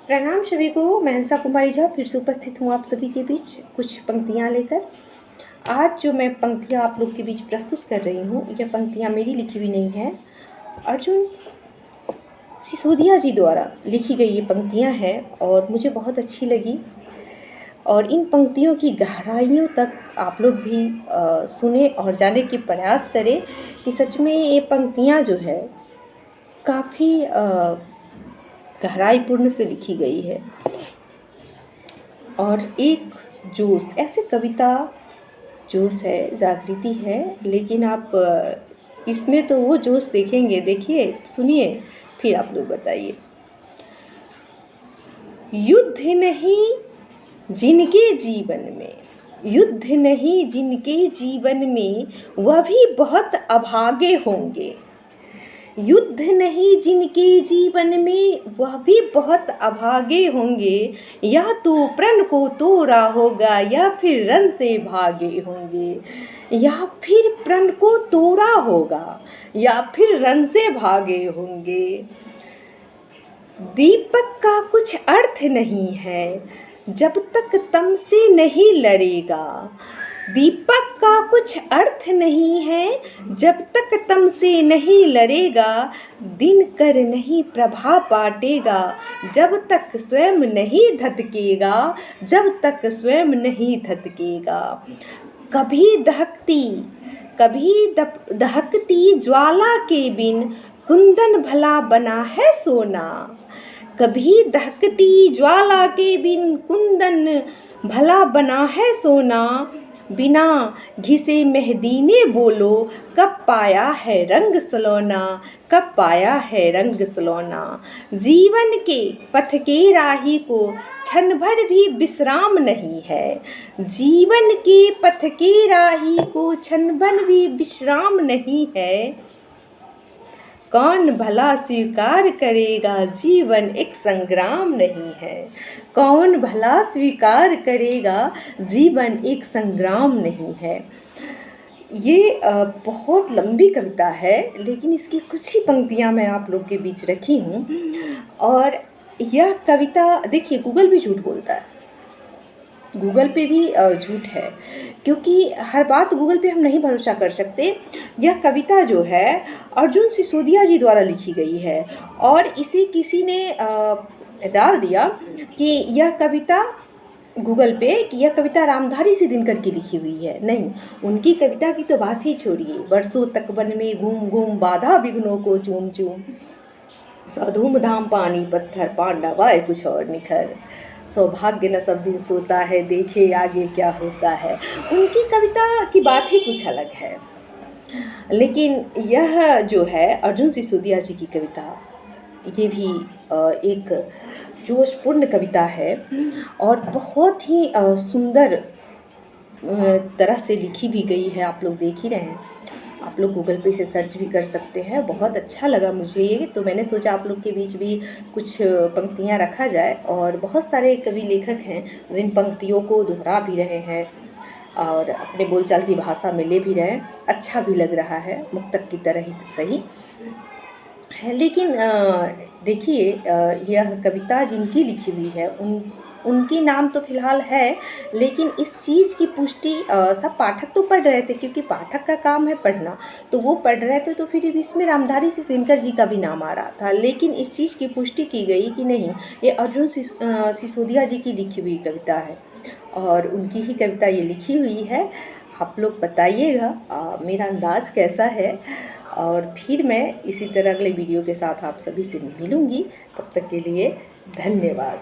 प्रणाम सभी को। मैं हंसा कुमारी झा फिर से उपस्थित हूँ आप सभी के बीच कुछ पंक्तियाँ लेकर। आज जो मैं पंक्तियाँ आप लोग के बीच प्रस्तुत कर रही हूँ, यह पंक्तियाँ मेरी लिखी हुई नहीं हैं, अर्जुन सिसोदिया जी द्वारा लिखी गई ये पंक्तियाँ हैं और मुझे बहुत अच्छी लगी। और इन पंक्तियों की गहराइयों तक आप लोग भी सुने और जाने की प्रयास करें कि सच में ये पंक्तियाँ जो है काफ़ी गहराईपूर्ण से लिखी गई है। और एक जोश, ऐसे कविता जोश है, जागृति है, लेकिन आप इसमें तो वो जोश देखेंगे। देखिए, सुनिए, फिर आप लोग बताइए। युद्ध नहीं जिनके जीवन में, युद्ध नहीं जिनके जीवन में, वह भी बहुत अभागे होंगे। युद्ध नहीं जिनके जीवन में, वह भी बहुत अभागे होंगे। या तो प्रण को तोड़ा होगा या फिर रण से भागे होंगे। या फिर प्रण को तोड़ा होगा या फिर रण से भागे होंगे। दीपक का कुछ अर्थ नहीं है जब तक तम से नहीं लड़ेगा। दीपक का कुछ अर्थ नहीं है जब तक तम से नहीं लड़ेगा। दिन कर नहीं प्रभा बाटेगा जब तक स्वयं नहीं धधकेगा, जब तक स्वयं नहीं धधकेगा। कभी दहकती ज्वाला के बिन कुंदन भला बना है सोना। कभी दहकती ज्वाला के बिन कुंदन भला बना है सोना। बिना घिसे मेहंदी ने बोलो कब पाया है रंग सलोना, कब पाया है रंग सलोना। जीवन के पथ के राही को क्षण भर भी विश्राम नहीं है। जीवन के पथ के राही को क्षण भर भी विश्राम नहीं है। कौन भला स्वीकार करेगा जीवन एक संग्राम नहीं है। कौन भला स्वीकार करेगा जीवन एक संग्राम नहीं है। ये बहुत लंबी कविता है, लेकिन इसकी कुछ ही पंक्तियाँ मैं आप लोग के बीच रखी हूँ। और यह कविता देखिए, गूगल भी झूठ बोलता है, गूगल पे भी झूठ है, क्योंकि हर बात गूगल पे हम नहीं भरोसा कर सकते। यह कविता जो है अर्जुन सिसोदिया जी द्वारा लिखी गई है और इसे किसी ने डाल दिया कि यह कविता गूगल पे कि यह कविता रामधारी से दिनकर की लिखी हुई है। नहीं, उनकी कविता की तो बात ही छोड़िए। वर्षों तक वन में घूम घूम बाधा विघ्नों को चूम चूम, धूम धाम पानी पत्थर पांडवाए कुछ और निखर। सौभाग्य न सब दिन सोता है, देखे आगे क्या होता है। उनकी कविता की बात ही कुछ अलग है। लेकिन यह जो है अर्जुन सिसोदिया जी की कविता, ये भी एक जोशपूर्ण कविता है और बहुत ही सुंदर तरह से लिखी भी गई है। आप लोग देख ही रहे हैं, आप लोग गूगल पे से सर्च भी कर सकते हैं। बहुत अच्छा लगा मुझे ये, तो मैंने सोचा आप लोग के बीच भी कुछ पंक्तियाँ रखा जाए। और बहुत सारे कवि लेखक हैं जिन पंक्तियों को दोहरा भी रहे हैं और अपने बोलचाल की भाषा में ले भी रहे हैं। अच्छा भी लग रहा है, मुक्तक की तरह ही सही है। लेकिन देखिए, यह कविता जिनकी लिखी हुई है उनके नाम तो फिलहाल है, लेकिन इस चीज़ की पुष्टि सब पाठक तो पढ़ रहे थे, क्योंकि पाठक का काम है पढ़ना, तो वो पढ़ रहे थे। तो फिर इसमें रामधारी से दिनकर जी का भी नाम आ रहा था, लेकिन इस चीज़ की पुष्टि की गई कि नहीं, ये अर्जुन सिसोदिया जी की लिखी हुई कविता है और उनकी ही कविता ये लिखी हुई है। आप लोग बताइएगा मेरा अंदाज़ कैसा है। और फिर मैं इसी तरह अगले वीडियो के साथ आप सभी से मिलूँगी। तब तक के लिए धन्यवाद।